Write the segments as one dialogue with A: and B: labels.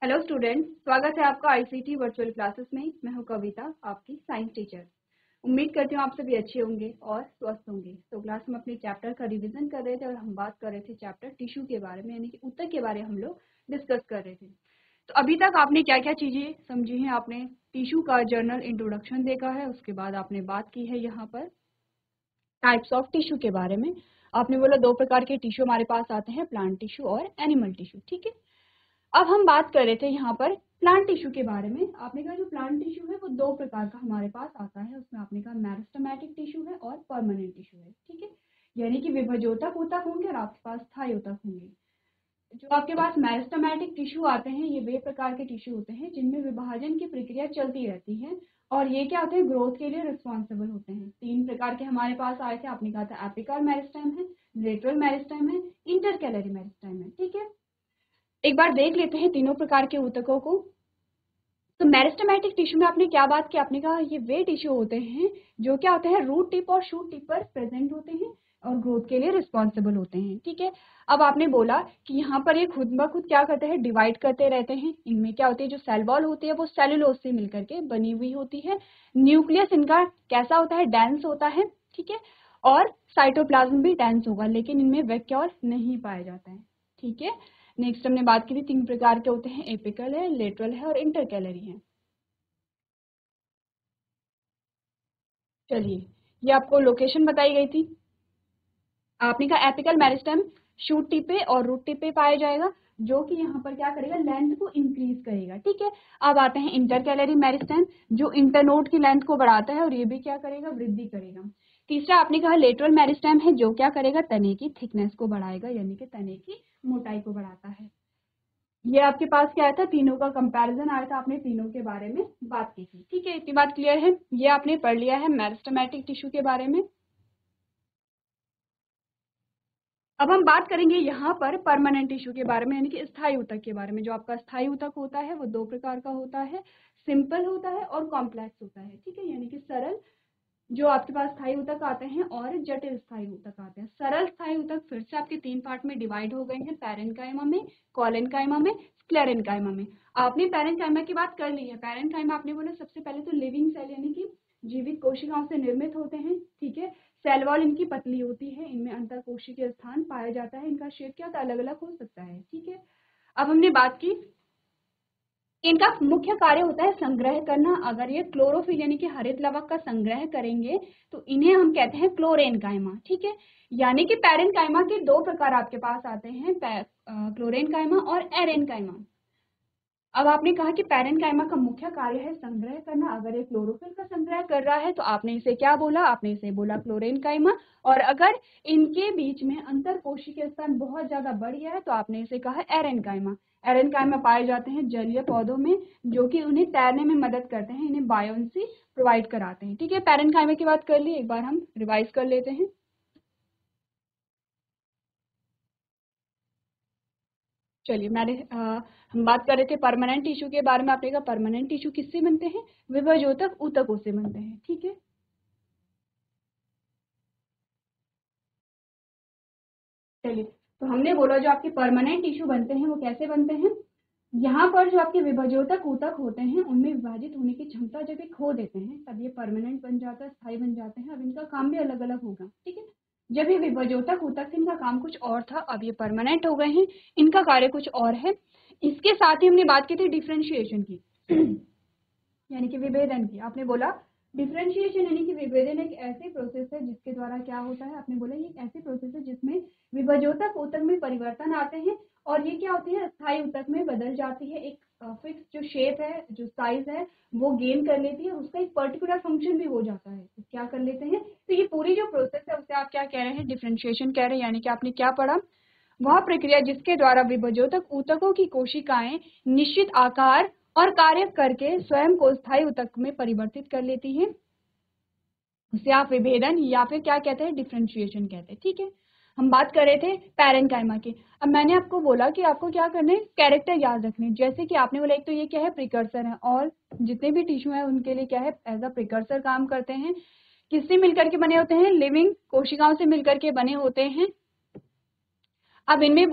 A: Hello students, स्वागत है आपका आईसीटी वर्चुअल क्लासेस में। मैं हूं कविता, आपकी साइंस टीचर। उम्मीद करती हूं आप सभी अच्छे होंगे और स्वस्थ होंगे। तो क्लास में अपने चैप्टर का रिवीजन कर रहे थे और हम बात कर रहे थे चैप्टर टिश्यू के बारे में, यानी कि ऊतक के बारे में हम लोग डिस्कस कर रहे थे। तो अभी तक आपने क्या क्या चीजें समझी हैं? आपने टिश्यू का जर्नल इंट्रोडक्शन देखा है, उसके बाद आपने बात की है यहाँ पर टाइप्स ऑफ टिश्यू के बारे में। आपने बोला दो प्रकार के टिश्यू हमारे पास आते हैं, प्लांट टिश्यू और एनिमल टिश्यू। ठीक है, अब हम बात कर रहे थे यहाँ पर प्लांट टिश्यू के बारे में। आपने कहा जो प्लांट टिश्यू है वो दो प्रकार का हमारे पास आता है, उसमें आपने कहा मेरिस्टेमेटिक टिश्यू है और परमानेंट टिश्यू है। ठीक है, यानी कि विभजोतक ऊतक होंगे और आपके पास स्थायी ऊतक होंगे। जो आपके पास मेरिस्टेमेटिक टिश्यू आते हैं, ये वे प्रकार के टिश्यू होते हैं जिनमें विभाजन की प्रक्रिया चलती रहती है और ये क्या होते हैं, ग्रोथ के लिए रिस्पॉन्सिबल होते हैं। तीन प्रकार के हमारे पास आए थे। आपने कहा था एपिकल मेरिस्टेम है, लेटरल मेरिस्टेम है, इंटरकैलरी मेरिस्टेम है। ठीक है, एक बार देख लेते हैं तीनों प्रकार के ऊतकों को। तो मेरिस्टेमेटिक टिश्यू में आपने क्या बात की? आपने कहा ये वे टिश्यू होते हैं जो क्या होते हैं, रूट टिप और शूट टिप पर प्रेजेंट होते हैं और ग्रोथ के लिए रिस्पॉन्सिबल होते हैं। ठीक है, अब आपने बोला कि यहाँ पर ये खुद ब खुद क्या करते हैं, डिवाइड करते रहते हैं। इनमें क्या होती है, जो सेल वॉल होती है वो सेलुलोज से मिलकर के बनी हुई होती है। न्यूक्लियस इनका कैसा होता है, डेंस होता है। ठीक है, और साइटोप्लाज्म भी डेंस होगा, लेकिन इनमें वैक्यूल नहीं पाया जाता है। ठीक है, नेक्स्ट हमने बात की थी तीन प्रकार के होते हैं, एपिकल है, लेटरल है और इंटरकैलरी है। चलिए, ये आपको लोकेशन बताई गई थी। आपने कहा एपिकल मेरिस्टेम शूट टिप पे और रूट टिप पे पाया जाएगा, जो कि यहाँ पर क्या करेगा, लेंथ को इंक्रीज करेगा। ठीक है, अब आते हैं इंटरकैलरी मेरिस्टेम, जो इंटरनोड की लेंथ को बढ़ाता है और ये भी क्या करेगा, वृद्धि करेगा। तीसरा आपने कहा लेटरल मेरिस्टेम है, जो क्या करेगा, तने की थिकनेस को बढ़ाएगा, यानी कि तने की मोटाई को बढ़ाता है। ये आपके पास क्या आया था, तीनों का कंपैरिजन आया था, आपने तीनों के बारे में बात की थी। ठीक है, इतनी बात क्लियर है। ये आपने पढ़ लिया है मेरिस्टेमेटिक टिश्यू के बारे में। अब हम बात करेंगे यहाँ पर परमानेंट टिश्यू के बारे में, यानी कि स्थायी ऊतक के बारे में। जो आपका स्थायी ऊतक होता है वो दो प्रकार का होता है, सिंपल होता है और कॉम्प्लेक्स होता है। ठीक है, यानी कि सरल जो आपके पास स्थायी ऊतक आते हैं और जटिल स्थायी ऊतक आते हैं। सरल स्थायी ऊतक फिर से आपके तीन पार्ट में डिवाइड हो गए हैं, पैरेन्काइमा में, कॉलेनकाइमा में, स्क्लेरेन्काइमा में। आपने पैरेन्काइमा की बात कर ली है। पैरेन्काइमा आपने बोला सबसे पहले तो लिविंग सेल यानी कि जीवित कोशिकाओं से निर्मित होते हैं। ठीक है, सेल वॉल इनकी पतली होती है, इनमें अंतर कोशिकीय स्थान पाया जाता है, इनका शेप क्या होता है, अलग अलग हो सकता है। ठीक है, अब हमने बात की इनका मुख्य कार्य होता है संग्रह करना। अगर ये क्लोरोफिल यानी कि हरित लवक का संग्रह करेंगे तो इन्हें हम कहते हैं क्लोरेनकाइमा। ठीक है, यानी कि पैरेन्काइमा के दो प्रकार आपके पास आते हैं, क्लोरेनकाइमा और एरेनकाइमा। अब आपने कहा कि पैरेन्काइमा का मुख्य कार्य है संग्रह करना। अगर ये क्लोरोफिल का संग्रह कर रहा है तो आपने इसे क्या बोला, आपने इसे बोला क्लोरेनकाइमा। और अगर इनके बीच में अंतर कोशिकीय स्थान बहुत ज्यादा बढ़ गया है तो आपने इसे कहा एरेनकाइमा। एरेनकाइमा पाए जाते हैं जलीय पौधों में, जो कि उन्हें तैरने में मदद करते हैं, इन्हें बायोन्सी प्रोवाइड कराते हैं। ठीक है, पैरेन्काइमा की बात कर ली, एक बार हम रिवाइज कर लेते हैं। चलिए हम बात कर रहे थे परमानेंट टिश्यू के बारे में। आपने कहा परमानेंट टिश्यू किससे बनते हैं, विभजोतक ऊतकों से बनते हैं। ठीक है, चलिए, तो हमने बोला जो आपके परमानेंट टिश्यू बनते हैं वो कैसे बनते हैं। यहाँ पर जो आपके विभजोतक ऊतक होते हैं उनमें विभाजित होने की क्षमता जब ये खो देते हैं तब ये परमानेंट बन जाता है, स्थायी बन जाते हैं। अब इनका काम भी अलग अलग होगा। ठीक है, जब ये विभजोतक ऊतक थे इनका काम कुछ और था, अब ये परमानेंट हो गए हैं, इनका कार्य कुछ और है। इसके साथ ही हमने बात की थी डिफ्रेंशिएशन की यानी कि विभेदन की। आपने बोला डिफरेंशिएशन यानी कि विभेदन एक ऐसी प्रोसेस है जिसके द्वारा क्या होता है, आपने बोला ये एक ऐसी प्रोसेस है जिसमें विभजोतक ऊतक में परिवर्तन आते हैं और ये क्या होती है, स्थायी ऊतक में बदल जाती है। एक फिक्स जो शेप है, जो साइज है वो गेन कर लेती है, उसका एक पर्टिकुलर फंक्शन भी हो जाता है, तो क्या कर लेते हैं। तो ये पूरी जो प्रोसेस है उसे आप क्या कह रहे हैं, डिफरेंशिएशन कह रहे हैं। यानी कि आपने क्या पढ़ा, वह प्रक्रिया जिसके द्वारा विभजोतक ऊतकों की कोशिकाएं निश्चित आकार और कार्य करके स्वयं को स्थायी ऊतक में परिवर्तित कर लेती हैं, उसे आप विभेदन या फिर क्या कहते हैं, डिफरेंशिएशन कहते हैं। ठीक है, हम बात कर रहे थे पैरेन्काइमा की। अब मैंने आपको बोला कि आपको क्या करने, कैरेक्टर याद रखने। जैसे कि आपने बोला एक तो ये क्या है, प्रिकर्सर है, और जितने भी टिश्यू है उनके लिए क्या है, एज अ प्रिकर्सर काम करते हैं। किससे मिलकर के बने होते हैं, लिविंग कोशिकाओं से मिलकर के बने होते हैं। अब इनमें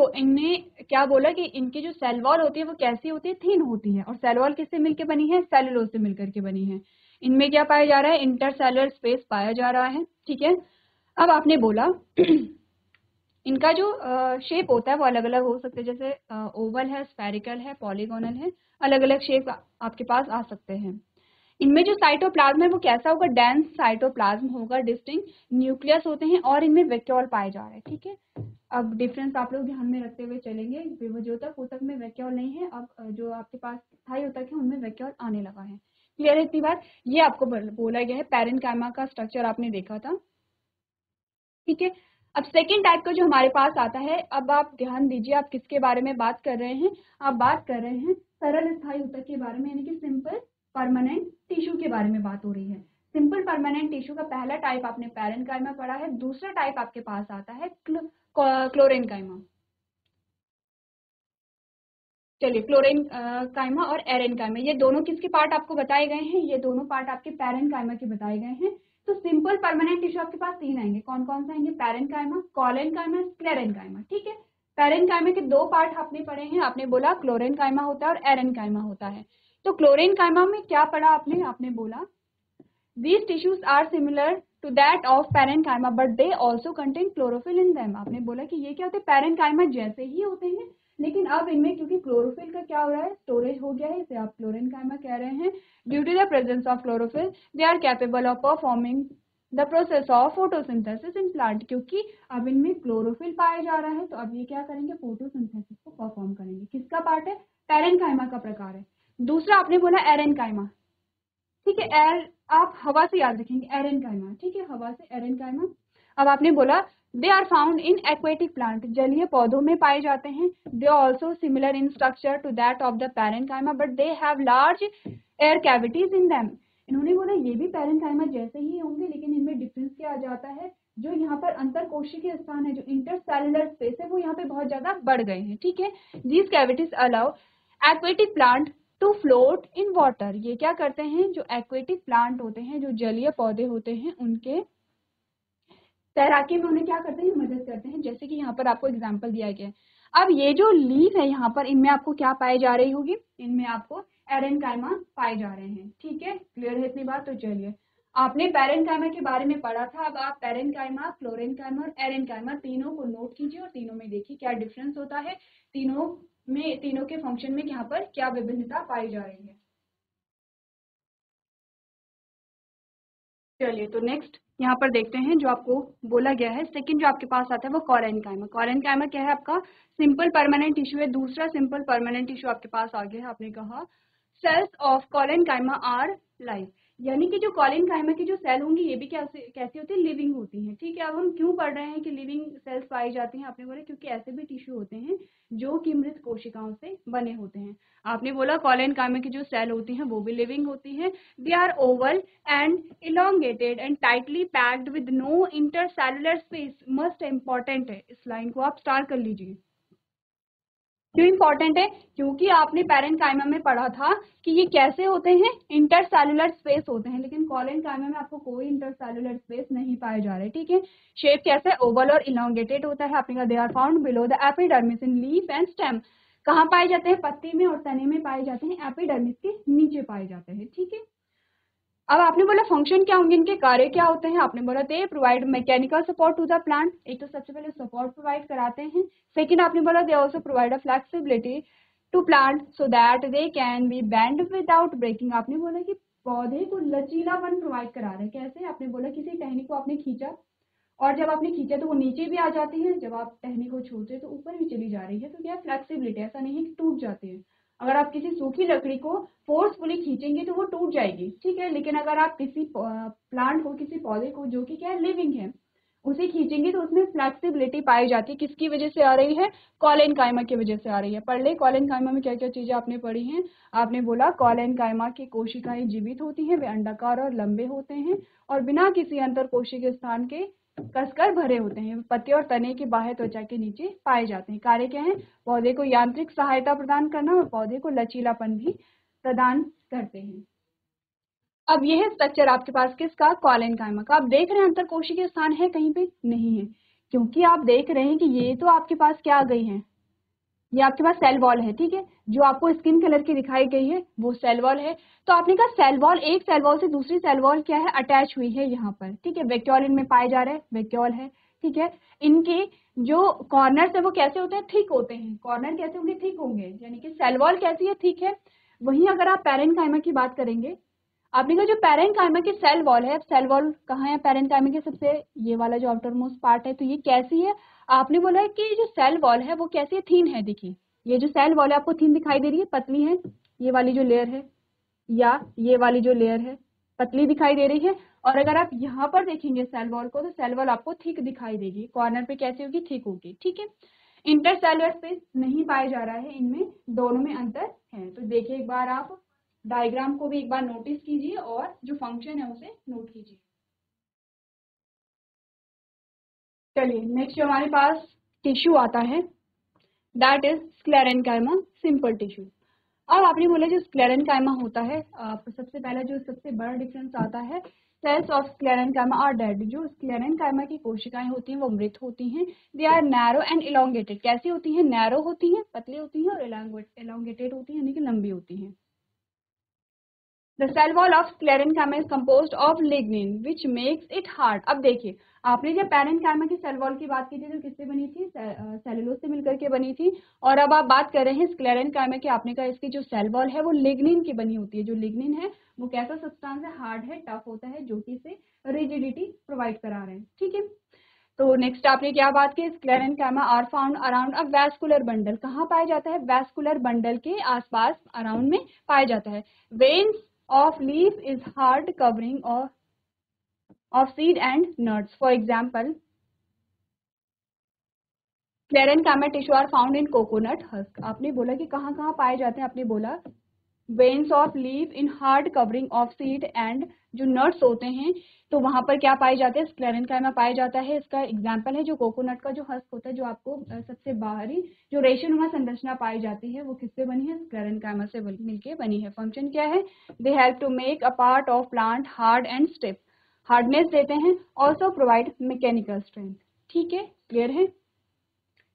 A: क्या बोला कि इनकी जो सेल वॉल होती है वो कैसी होती है, थिन होती है, और सेल वॉल किससे मिलकर बनी है, सेलुलोज से मिलकर के बनी है। इनमें क्या पाया जा रहा है, इंटरसेलुलर स्पेस पाया जा रहा है, ठीक है। अब आपने बोला इनका जो शेप होता है वो अलग अलग हो सकते हैं, जैसे ओवल है, स्फेरिकल है, पॉलीगोनल है, अलग अलग शेप आपके पास आ सकते हैं। इनमें जो साइटोप्लाज्म है वो कैसा होगा, डेंस साइटोप्लाज्म होगा, डिस्टिंक्ट न्यूक्लियस होते हैं, और इनमें वैक्यूल पाए जा रहे हैं, ठीक है। अब डिफरेंस आप लोग ध्यान में रखते हुए चलेंगे, विभोजोतक ऊतक में वैक्यूल नहीं है, अब जो आपके पास स्थायी ऊतक है उनमें वैक्यूल आने लगा है। क्लियर है इतनी बात? ये आपको बोला गया है, पैरेन्काइमा का स्ट्रक्चर आपने देखा था, ठीक है। अब सेकेंड टाइप का जो हमारे पास आता है, अब आप ध्यान दीजिए, आप किसके बारे में बात कर रहे हैं, आप बात कर रहे हैं सरल स्थायी ऊतक के बारे में, यानी कि सिंपल परमानेंट टिश्यू के बारे में बात हो रही है। सिंपल परमानेंट टिश्यू का पहला टाइप आपने पैरेन्काइमा पढ़ा है, दूसरा टाइप आपके पास आता है क्लोरेन्काइमा। चलिए, काइमा और एरेनकाइमा, ये दोनों किसके पार्ट आपको बताए गए हैं, ये दोनों पार्ट आपके पैरेन्काइमा के बताए गए हैं। तो सिंपल परमानेंट टिश्यू आपके पास तीन आएंगे, कौन कौन से आएंगे, पैरेन्काइमा, कॉलेन्काइमा, स्क्लेरेन्काइमा, ठीक है। पैरेन्काइमा के दो पार्ट आपने पढ़े हैं, आपने बोला क्लोरेन्काइमा होता है और एरेन्काइमा होता है। तो क्लोरेन्काइमा में क्या पढ़ा आपने बोला these tissues are similar to that of parenchyma but they also contain chlorophyll in them। आपने बोला कि ये क्या होते हैं, पैरेन्काइमा जैसे ही होते हैं, लेकिन अब इनमें क्योंकि क्लोरोफिल का क्या हो रहा है, स्टोरेज हो गया है, इसे आप क्लोरेन्काइमा कह रहे हैं। Due to the presence of chlorophyll they are capable of performing the process of photosynthesis in plant. क्योंकि अब इनमें क्लोरोफिल पाया जा रहा है तो अब ये क्या करेंगे, फोटोसिंथेसिस को परफॉर्म करेंगे। किसका पार्ट है, पैरेन्काइमा का प्रकार है। दूसरा आपने बोला एरेन्काइमा, ठीक है। एर आप हवा से याद रखेंगे, एरेन्काइमा, ठीक है, हवा से एरेन्काइमा। अब आपने बोला they are found in aquatic plant, जलीय पौधों में पाए जाते हैं। They also similar in structure to that of the parenchyma but they have large air cavities in them. इन्होंने बोला ये भी पैरेन्काइमा जैसे ही होंगे, लेकिन इनमें डिफरेंस क्या आ जाता है, जो यहाँ पर अंतर कोशिकीय स्थान है, जो इंटरसेलुलर स्पेस है, वो यहाँ पे बहुत ज्यादा बढ़ गए हैं, ठीक है। These cavities allow aquatic plant to float in water. ये क्या करते हैं, जो एक्वेटिक प्लांट होते हैं, जो जलीय पौधे होते हैं, उनके तैराकी में उन्हें क्या करते हैं, मदद करते हैं। जैसे कि यहाँ पर आपको एग्जांपल दिया गया है। अब ये जो लीफ है यहाँ पर, इनमें आपको क्या पाई जा रही होगी, इनमें आपको एरेन्काइमा पाए जा रहे हैं, ठीक है। क्लियर है इतनी बात? तो चलिए, आपने पैरेन्काइमा के बारे में पढ़ा था, अब आप पैरेन्काइमा, क्लोरेन्काइमा और एरेन्काइमा तीनों को नोट कीजिए और तीनों में देखिए क्या डिफरेंस होता है, तीनों के फंक्शन में यहाँ पर क्या विभिन्नता पाई जा रही है। चलिए, तो नेक्स्ट यहाँ पर देखते हैं, जो आपको बोला गया है सेकंड जो आपके पास आता है वो कॉरेन्काइमा। कॉरेन्काइमा क्या है, आपका सिंपल परमानेंट टिश्यू है। दूसरा सिंपल परमानेंट टिश्यू आपके पास आ गया है, आपने कहा सेल्स ऑफ कॉरेन्काइमा आर लाइव, यानी कि जो कॉरेन्काइमा की जो सेल होंगी ये भी कैसी होती है, लिविंग होती हैं, ठीक है। अब हम क्यों पढ़ रहे हैं कि लिविंग सेल्स पाई जाती हैं, आपने बोला क्योंकि ऐसे भी टिश्यू होते हैं जो कि मृत कोशिकाओं से बने होते हैं। आपने बोला कॉरेन्काइमा की जो सेल होती हैं वो भी लिविंग होती हैं। They are oval and elongated and tightly packed with no intercellular space। Must important है, इस लाइन को आप स्टार कर लीजिए। क्यों इंपॉर्टेंट है, क्योंकि आपने पैरेन्काइमा में पढ़ा था कि ये कैसे होते हैं, इंटरसेलुलर स्पेस होते हैं, लेकिन कॉरेन्काइमा में आपको कोई इंटरसेलुलर स्पेस नहीं पाए जा रहे, ठीक है। शेप कैसे है, ओवल और इलोंगेटेड होता है। आपने कहा they are found below the epidermis in leaf and stem. कहाँ पाए जाते हैं, पत्ती में और तने में पाए जाते हैं, एपिडर्मिस के नीचे पाए जाते हैं, ठीक है। अब आपने बोला फंक्शन क्या होंगे, इनके कार्य क्या होते हैं, आपने बोला they provide mechanical support to the plant. एक तो सबसे पहले सपोर्ट प्रोवाइड कराते हैं। सेकंड आपने बोला they also provide a flexibility to plant so that they can be bend without breaking. आपने बोला कि पौधे को लचीलापन प्रोवाइड करा रहे हैं, कैसे, आपने बोला किसी टहनी को आपने खींचा और जब आपने खींचा तो वो नीचे भी आ जाती है, जब आप टहनी को छोड़ते हैं तो ऊपर भी चली जा रही है, तो क्या फ्लेक्सिबिलिटी, ऐसा नहीं है कि टूट जाती है। अगर आप किसी सूखी लकड़ी को फोर्सफुली खींचेंगे तो वो टूट जाएगी, ठीक है। लेकिन अगर आप किसी प्लांट को, किसी पौधे को जो कि क्या है, लिविंग है, उसे खींचेंगे तो उसमें फ्लेक्सिबिलिटी पाई जाती है। किसकी वजह से आ रही है, कॉलेन्काइमा की वजह से आ रही है। पढ़ ले कॉलेन्काइमा में क्या क्या चीजें आपने पढ़ी हैं। आपने बोला कॉलेन्काइमा की कोशिकाएं जीवित होती हैं, वे अंडाकार और लंबे होते हैं और बिना किसी अंतर कोशिकीय स्थान के कसकर भरे होते हैं। पत्ते और तने की बाह्य त्वचा के नीचे पाए जाते हैं। कार्य क्या है, पौधे को यांत्रिक सहायता प्रदान करना और पौधे को लचीलापन भी प्रदान करते हैं। अब यह स्ट्रक्चर आपके पास किसका, कॉलेन्काइमा का। आप देख रहे हैं अंतर कोशिकीय स्थान है कहीं पे नहीं है, क्योंकि आप देख रहे हैं कि ये तो आपके पास क्या आ गई है, ये आपके पास सेल वॉल है, ठीक है, जो आपको स्किन कलर की दिखाई गई है वो सेल वॉल है। तो आपने कहा सेल वॉल, एक सेल वॉल से दूसरी सेल वॉल क्या है, अटैच हुई है यहाँ पर, ठीक है, वैक्यूल इनमें पाए जा रहे हैं, वैक्यूल है, ठीक है। इनके जो कॉर्नर्स है वो कैसे होते हैं, थिक होते हैं। कॉर्नर कैसे होंगे, थिक होंगे, यानी कि सेल वॉल कैसी है, थिक है। वहीं अगर आप पैरेन्काइमा की बात करेंगे, आपने कहा जो पैरेन्काइमा की सेल वॉल है, सेल वॉल कहाँ है पैरेन्काइमा के, सबसे ये वाला जो आउटर मोस्ट पार्ट है, तो ये कैसी है, आपने बोला है कि जो सेल वॉल है वो कैसी है, थीन है। देखिए ये जो सेल वॉल है आपको थीन दिखाई दे रही है, पतली है, ये वाली जो लेयर है या ये वाली जो लेयर है पतली दिखाई दे रही है। और अगर आप यहाँ पर देखेंगे सेल वॉल को, तो सेल वॉल आपको थिक दिखाई देगी, कॉर्नर पे कैसी होगी, थिक होगी, ठीक है। इंटरसेलुलर स्पेस नहीं पाया जा रहा है इनमें, दोनों में अंतर है। तो देखिए एक बार आप डायग्राम को भी एक बार नोटिस कीजिए और जो फंक्शन है उसे नोट कीजिए। चलिए नेक्स्ट जो हमारे पास टिश्यू आता है, that is sclerenchyma simple tissue. अब आपने बोला जो स्क्लेरेन्काइमा होता है, सबसे पहला जो सबसे बड़ा डिफरेंस आता है, cells of sclerenchyma are dead. जो स्क्लेरेन्काइमा की कोशिकाएं होती हैं वो मृत होती हैं। They are narrow and elongated. कैसी होती हैं, नैरो होती हैं, पतली होती हैं, और इलोंगेटेड होती हैं, यानी कि लंबी होती हैं। The cell wall of sclerenchyma is composed of lignin, which makes it hard. अब देखिए आपने जब पैरेन्काइमा की सेल वॉल की बात की थी तो किससे बनी थी, सेलुलोज से मिलकर के बनी थी। और अब आप बात कर रहे हैं स्क्लेरेन्काइमा की, आपने कहा इसकी जो सेल वॉल है वो लिग्निन की बनी होती है। जो लिग्निन है वो कैसा सब्सटेंस है, हार्ड है, टफ होता है, जो कि इसे रिजिडिटी प्रोवाइड करा रहे हैं, ठीक है। तो नेक्स्ट आपने क्या बात की, sclerenchyma are found around a vascular bundle. कहाँ पाया जाता है, वैस्कुलर बंडल के आसपास, अराउंड में पाया जाता है। Veins of leaf is hard covering of seed and nuts. For example, sclerenchyma tissue are found in coconut husk. आपने बोला कि कहाँ कहाँ पाए जाते हैं, आपने बोला veins of leaf in hard covering of seed and जो nuts होते हैं तो वहां पर क्या पाए जाते हैं, स्क्लेरेन्काइमा पाया जाता है। इसका एग्जाम्पल है जो कोकोनट का जो हस्क होता है, जो आपको सबसे बाहरी जो रेशेनुमा संरचना पाई जाती है वो किससे बनी है, स्क्लेरेन्काइमा से मिलकर बनी है। फंक्शन क्या है, they help to make a part of plant hard and stiff. Hardness देते हैं, ऑल्सो प्रोवाइड मैकेनिकल स्ट्रेंथ, ठीक है, क्लियर है।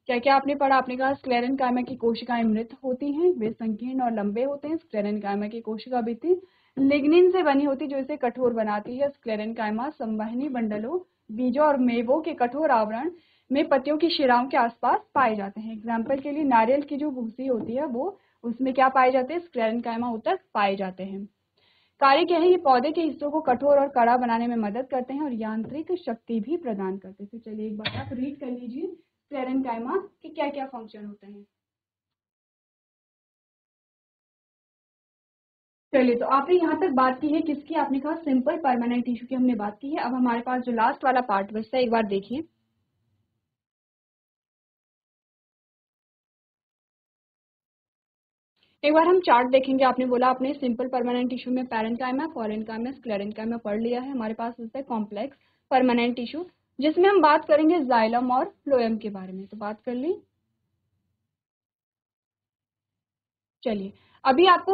A: क्या क्या आपने पढ़ा, आपने कहा स्क्लेरेन्काइमा की कोशिकाएं मृत होती हैं, वे संकीर्ण और लंबे होते हैं। स्क्लेरेन्काइमा की कोशिका भित्ति लिग्निन से बनी होती है जो इसे कठोर बनाती है। स्क्लेरेन्काइमा संवहनी बंडलों, बीजों और मेवों के कठोर आवरण में पत्तियों की शिराओं के आसपास पाए जाते हैं। एग्जाम्पल के लिए नारियल की जो भूसी होती है वो, उसमें क्या पाए जाते हैं, स्क्लेरेन्काइमा उत्तक पाए जाते हैं। कार्य क्या है, ये पौधे के हिस्सों को कठोर और कड़ा बनाने में मदद करते हैं और यांत्रिक शक्ति भी प्रदान करते हैं। तो चलिए एक बार आप रीड कर लीजिए स्क्लेरेन्काइमा के क्या क्या फंक्शन होते हैं। चलिए तो आपने यहाँ तक बात की है किसकी, आपने कहा सिंपल परमानेंट टिश्यू की हमने बात की है। अब हमारे पास जो लास्ट वाला पार्ट बचता है, एक बार देखिए। एक बार हम चार्ट देखेंगे। आपने बोला आपने सिंपल परमानेंट टिश्यू में पैरेन्काइमा, फोरेन्काइमा, स्क्लेरेन्काइमा पढ़ लिया है। हमारे पास होता है कॉम्प्लेक्स परमानेंट टिश्यू, जिसमें हम बात करेंगे जाइलम और फ्लोएम के बारे में। तो बात कर ली। चलिए अभी आपको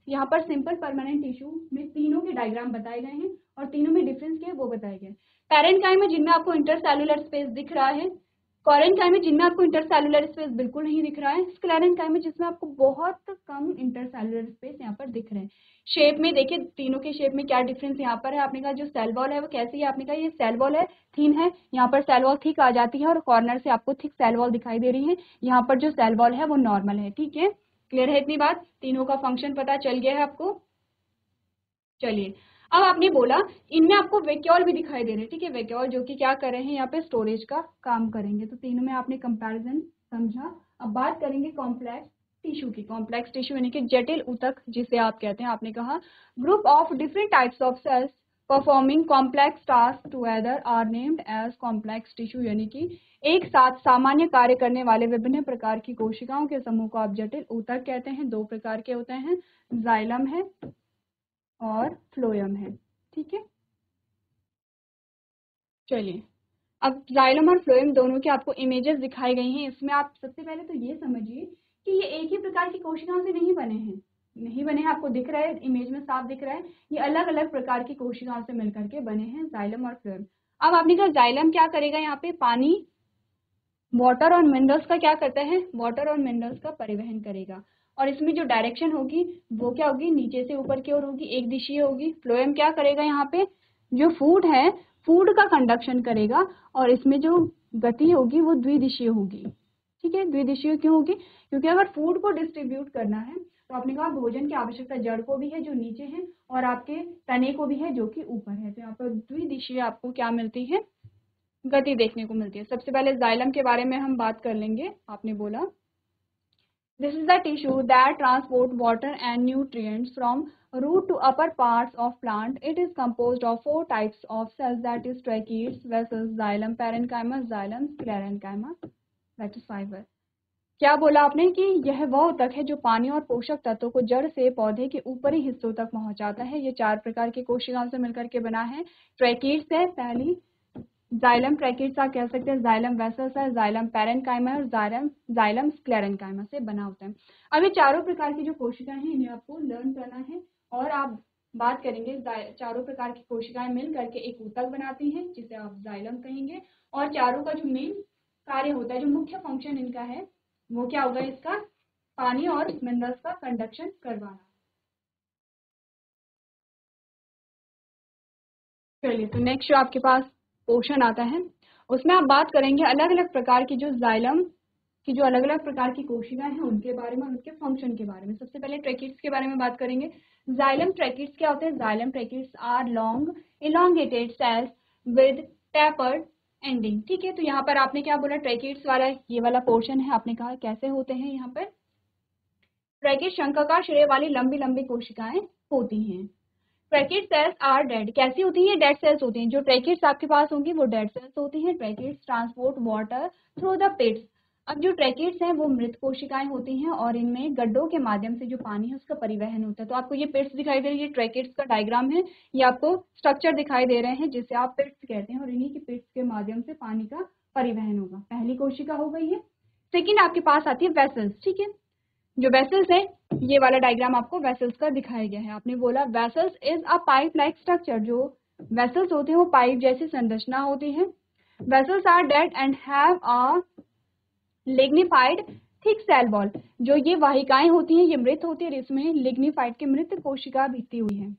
A: यहाँ पर सिंपल परमानेंट टिश्यू में तीनों के डायग्राम बताए गए हैं और तीनों में डिफरेंस क्या है वो बताए गए। पैरेन्काइमा जिनमें आपको इंटरसेलुलर स्पेस दिख रहा है, कोरेन्काइमा जिनमें आपको इंटरसेलुलर स्पेस बिल्कुल नहीं दिख रहा है, स्क्लेरेन्काइमा जिसमें आपको बहुत कम इंटरसेलुलर स्पेस यहाँ पर दिख रहे हैं। शेप में देखिए तीनों के शेप में क्या डिफरेंस यहाँ पर है। आपने कहा जो सेल वॉल है वो कैसी है, आपने कहा ये सेल वॉल है, थीन है, यहाँ पर सेल वॉल थिक आ जाती है और कॉर्नर से आपको थिक सेल वॉल दिखाई दे रही है। यहाँ पर जो सेल वॉल है वो नॉर्मल है, ठीक है, क्लियर है इतनी बात। तीनों का फंक्शन पता चल गया है आपको। चलिए अब आपने बोला इनमें आपको वैक्यूल भी दिखाई दे रहे हैं, ठीक है, वैक्यूल जो कि क्या कर रहे हैं, यहाँ पे स्टोरेज का काम करेंगे। तो तीनों में आपने कंपैरिजन समझा। अब बात करेंगे कॉम्प्लेक्स टिश्यू की। कॉम्प्लेक्स टिश्यू यानी कि जटिल ऊतक जिसे आप कहते हैं। आपने कहा group of different types of cells performing complex task together are named as complex tissue, यानी कि एक साथ सामान्य कार्य करने वाले विभिन्न प्रकार की कोशिकाओं के समूह को आप जटिल ऊतक कहते हैं। दो प्रकार के होते हैं, जाइलम है और फ्लोएम है, ठीक है। चलिए अब जाइलम और फ्लोएम दोनों की आपको इमेजेस दिखाई गई हैं। इसमें आप सबसे पहले तो ये समझिए कि ये एक ही प्रकार की कोशिकाओं से नहीं बने हैं, नहीं बने हैं, आपको दिख रहा है इमेज में साफ दिख रहा है, ये अलग अलग प्रकार की कोशिकाओं से मिलकर के बने हैं जाइलम और फ्लोएम। अब आपने कहा जाइलम क्या करेगा, यहाँ पे पानी, वाटर और मिनरल्स का क्या करता है, वाटर और मिनरल्स का परिवहन करेगा। और इसमें जो डायरेक्शन होगी वो क्या होगी, नीचे से ऊपर की ओर होगी, एक दिशीय होगी। फ्लोएम क्या करेगा, यहाँ पे जो फूड है, फूड का कंडक्शन करेगा, और इसमें जो गति होगी वो द्विदिशीय होगी। ठीक है, द्विदिशीय क्यों होगी, क्योंकि अगर फूड को डिस्ट्रीब्यूट करना है तो आपने कहा भोजन की आवश्यकता जड़ को भी है जो नीचे है, और आपके तने को भी है जो कि ऊपर है। तो यहाँ पर द्विदिशीय आपको क्या मिलती है, गति देखने को मिलती है। सबसे पहले जाइलम के बारे में हम बात कर लेंगे। आपने बोला this is the tissue that transport water and nutrients from root to upper parts of plant. It is composed of 4 types of cells, that is tracheids, vessels, xylem parenchyma, xylem sclerenchyma, that is fiber. क्या बोला आपने कि यह वह ऊतक है जो पानी और पोषक तत्वों को जड़ से पौधे के ऊपरी हिस्सों तक पहुंचाता है। ये 4 प्रकार की कोशिकाओं से मिलकर के बना है। ट्रैकीड्स है पहली, जाइलम ट्रैकीड्स आप कह सकते हैं, जाइलम वेसल्स है, जाइलम पैरेन्काइमा और जाइलम स्क्लेरेन्काइमा से बना होता है। अब ये चारों प्रकार की जो कोशिकाएं हैं इन्हें आपको लर्न करना है, और आप बात करेंगे चारों प्रकार की कोशिकाएं मिल करके एक ऊतक बनाती हैं जिसे आप जाइलम कहेंगे। और चारों का जो मेन कार्य होता है, जो मुख्य फंक्शन इनका है वो क्या होगा, इसका पानी और मिनरल्स का कंडक्शन करवाना। चलिए, तो नेक्स्ट जो आपके पास पोर्शन आता है उसमें आप बात करेंगे अलग अलग प्रकार की जो जाइलम की जो अलग अलग प्रकार की कोशिकाएं हैं उनके बारे में, उनके फंक्शन के बारे में। सबसे पहले ट्रैकीड्स के बारे में बात करेंगे। जाइलम ट्रैकीड्स क्या होते हैं, xylem tracheids are long elongated cells with tapered ending. ठीक है, तो यहाँ पर आपने क्या बोला, ट्रैकीड्स वाला ये वाला पोर्शन है, आपने कहा कैसे होते हैं। यहाँ पर ट्रैकीड शंखाकार श्रेय वाली लंबी लंबी कोशिकाएं होती हैं। ट्रैकीड सेल्स आर डेड, कैसी होती है, डेड सेल्स होती हैं। जो ट्रैकीड्स आपके पास होंगी वो डेड सेल्स होती हैं। Tracheids transport water through the pits. अब जो ट्रैकीड्स हैं वो मृत कोशिकाएं होती हैं, और इनमें गड्ढों के माध्यम से जो पानी है उसका परिवहन होता है। तो आपको ये पिट्स दिखाई दे रही है, ट्रैकीड्स का डायग्राम है, ये आपको स्ट्रक्चर दिखाई दे रहे हैं जिसे आप पिट्स कहते हैं, और इन्हीं की पिट्स के माध्यम से पानी का परिवहन होगा। पहली कोशिका हो गई है। सेकेंड आपके पास आती है वेसल्स। ठीक है, जो वेसल्स है, ये वाला डायग्राम आपको वेसल्स का दिखाया गया है। आपने बोला vessels is a pipe like structure, जो वेसल्स होते हैं वो पाइप जैसी संरचना होती है। Vessels are dead and have a lignified thick cell wall. जो ये वाहिकाएं होती हैं ये मृत होती है, इसमें लिग्निफाइड की मृत कोशिका भित्ति हुई है।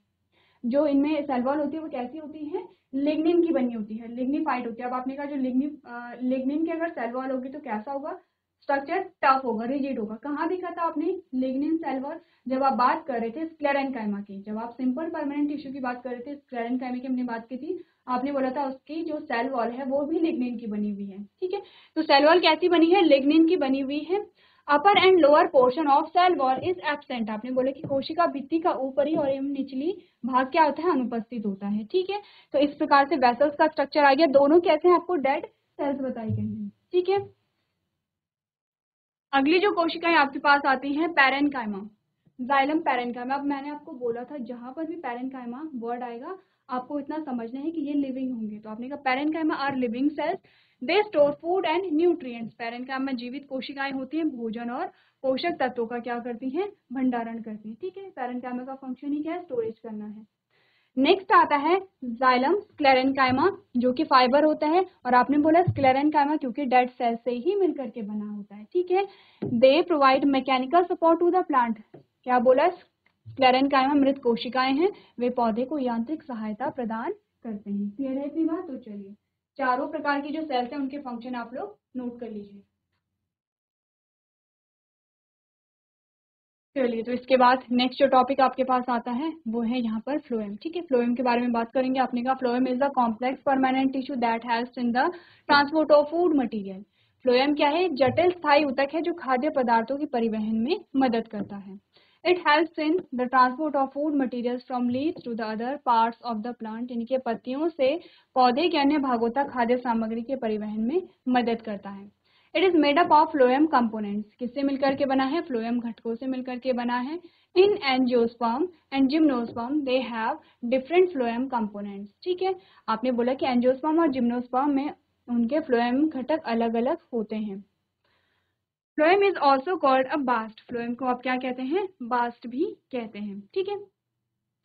A: जो इनमें सेल वॉल होती है वो कैसी होती है, लिग्निन की बनी होती है, लिग्निफाइड होती है। अब आपने कहा जो लिग्निन की अगर सेल वॉल होगी तो कैसा होगा, स्ट्रक्चर टफ होगा, रिजिड होगा। कहाँ देखा था आपने लिग्निन सेल वॉल, जब आप बात कर रहे थे स्क्लेरेन्काइमा की, जब आप सिंपल परमानेंट टिश्यू की बात कर रहे थे, स्क्लेरेन्काइमा की हमने बात की थी, आपने बोला था उसकी जो सेल वॉल है वो भी लिग्निन की बनी हुई है। ठीक है, तो सेल वॉल कैसी बनी है, लिग्निन की बनी हुई है। Upper end lower portion of cell wall is absent. आपने बोले कि कोशिका भित्ति का ऊपरी और एवं निचली भाग क्या होता है, अनुपस्थित होता है। ठीक है, तो इस प्रकार से वेसल्स का स्ट्रक्चर आ गया। दोनों कैसे हैं, आपको डेड सेल्स बताई गई हैं। ठीक है, अगली जो कोशिकाएं आपके पास आती हैं पैरेन्काइमा, जाइलम पैरेन्काइमा। अब मैंने आपको बोला था जहां पर भी पैरेन्काइमा वर्ड आएगा आपको इतना समझना है कि ये लिविंग होंगे। तो आपने कहा parenchyma are living cells, they store food and nutrients. Parenchyma जीवित कोशिकाएं होती हैं, भोजन और पोषक तत्वों का क्या करती हैं, भंडारण करती हैं। ठीक है, पैरेन्काइमा का फंक्शन ही क्या है, स्टोरेज करना है। नेक्स्ट आता है जाइलम स्क्लेरेन्काइमा, जो कि फाइबर होता है, और आपने बोला स्क्लेरेन्काइमा क्योंकि डेड सेल से ही मिलकर के बना होता है। ठीक है, they provide mechanical support to the plant. क्या बोला, स्क्लेरेन्काइमा मृत कोशिकाएं हैं, वे पौधे को यांत्रिक सहायता प्रदान करते हैं। क्लियर है इतनी बात, तो चलिए चारों प्रकार की जो सेल्स हैं उनके फंक्शन आप लोग नोट कर लीजिए। चलिए, तो इसके बाद नेक्स्ट जो टॉपिक आपके पास आता है वो है यहाँ पर फ्लोएम। ठीक है, फ्लोएम के बारे में बात करेंगे। आपने कहा phloem is the complex permanent tissue that helps in the transport of food material. Phloem क्या है, जटिल स्थायी ऊतक है जो खाद्य पदार्थों के परिवहन में मदद करता है। It helps in the transport of food materials from leaves to the other parts of the plant. इनके पत्तियों से पौधे के अन्य भागों तक खाद्य सामग्री के परिवहन में मदद करता है। It is made up of phloem components. किससे मिलकर के बना है, फ्लोएम घटकों से मिलकर के बना है। इन angiosperm and gymnosperm they have different phloem components. ठीक है, आपने बोला कि एंजियोस्पर्म और जिम्नोस्पर्म में उनके फ्लोएम घटक अलग अलग होते हैं। Phloem is also called a bast. Phloem को आप क्या कहते हैं, बास्ट भी कहते हैं। ठीक है,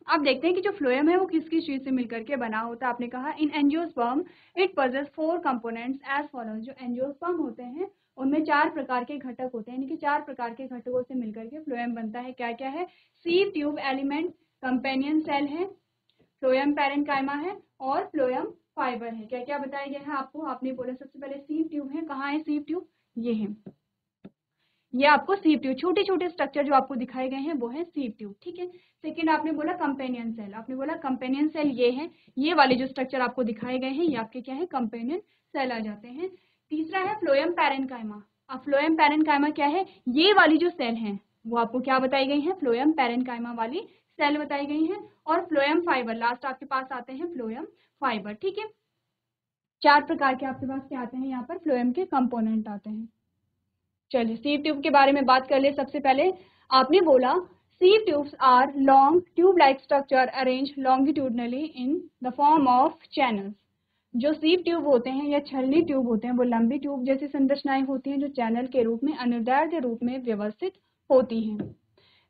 A: अब देखते हैं कि जो फ्लोएम है वो किस किस चीज से मिलकर के बना होता है। आपने कहा in angiosperm it possess 4 components as follows. जो एंजियोस्पर्म होते हैं उनमें 4 प्रकार के घटक होते हैं, यानी कि 4 प्रकार के घटकों से मिलकर के फ्लोएम बनता है। क्या क्या है? Sieve tube element, companion cell है, फ्लोएम पैरेन्काइमा है और फ्लोएम फाइबर है। क्या क्या बताया गया है आपको? आपने बोला सबसे पहले सीव ट्यूब है। कहाँ है सीव ट्यूब? ये है, ये आपको सीव ट्यूब, छोटे छोटे स्ट्रक्चर जो आपको दिखाए गए हैं वो है सीव ट्यूब, ठीक है। सेकंड आपने बोला कंपेनियन सेल, आपने बोला कंपेनियन सेल ये है, ये वाले जो स्ट्रक्चर आपको दिखाए गए हैं ये आपके क्या है? कंपेनियन सेल आ जाते हैं। तीसरा है फ्लोएम पैरेन्काइमा। अब फ्लोएम पैरेन्काइमा क्या है? ये वाली जो सेल है वो आपको क्या बताई गई है? फ्लोएम पैरेन्काइमा वाली सेल बताई गई है। और फ्लोएम फाइबर, लास्ट आपके पास आते हैं फ्लोएम फाइबर, ठीक है। 4 प्रकार के आपके पास क्या आते हैं? यहाँ पर फ्लोएम के कंपोनेंट आते हैं। चलिए सीव ट्यूब के बारे में बात कर ले। सबसे पहले आपने बोला sieve tubes are long tube like structure arrange longitudinally in the form of channels. जो सीव ट्यूब होते हैं या छलनी ट्यूब होते हैं वो लंबी ट्यूब जैसी संरचनाएं होती हैं जो चैनल के रूप में अनुदैर्ध्य रूप में व्यवस्थित होती हैं।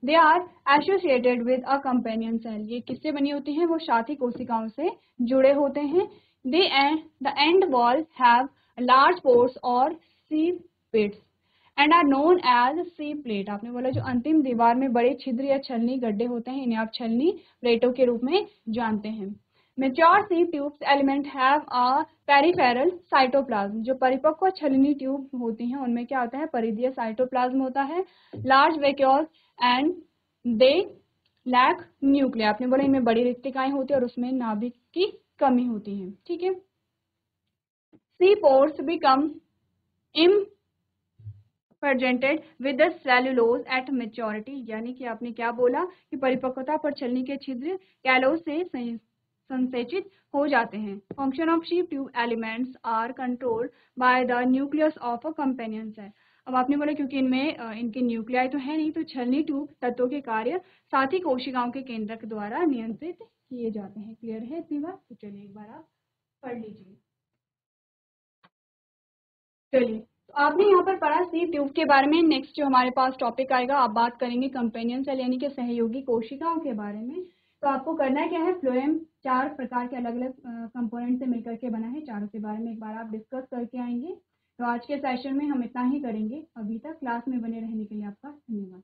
A: They are associated with a companion cell. ये किससे बनी होती हैं? वो साथी कोशिकाओं से जुड़े होते हैं। They the end wall have large pores और sieve pits and are known as sieve plate. आपने बोला जो अंतिम दीवार में बड़े छिद्र या छलनी गड्ढे होते हैं इन्हें आप छलनी प्लेटों के रूप में जानते हैं। Mature sieve tubes element have a peripheral cytoplasm. जो परिपक्व छलनी ट्यूब होती हैं उनमें क्या होता है? परिधीय साइटोप्लाज्म होता है। Large vacuoles and they lack nuclei. आपने बोला इनमें बड़ी रिक्तिकाएं होती है और उसमें नाभिक की कमी होती है, ठीक है। Sieve pores become presented with the cellulose at maturity. यानी कि आपने क्या बोला कि परिपक्वता पर छलनी के छिद्र कैलोज से संसेचित हो जाते हैं। Function of sieve tube elements are controlled by the nucleus of a companion cell. अब आपने बोला क्योंकि इनमें इनके न्यूक्लियाई तो है नहीं, तो छलनी ट्यूब तत्वों के कार्य साथी कोशिकाओं के केंद्रक द्वारा नियंत्रित किए जाते हैं। क्लियर है इतनी बात? तो चलिए एक बार आप पढ़ लीजिए। चलिए तो आपने यहाँ पर पढ़ा सीव ट्यूब के बारे में। नेक्स्ट जो हमारे पास टॉपिक आएगा आप बात करेंगे कंपेनियन सेल यानी कि सहयोगी कोशिकाओं के बारे में। तो आपको करना क्या है? फ्लोएम 4 प्रकार के अलग अलग कंपोनेंट से मिलकर के बना है, चारों के बारे में एक बार आप डिस्कस करके आएंगे। तो आज के सेशन में हम इतना ही करेंगे। अभी तक क्लास में बने रहने के लिए आपका धन्यवाद।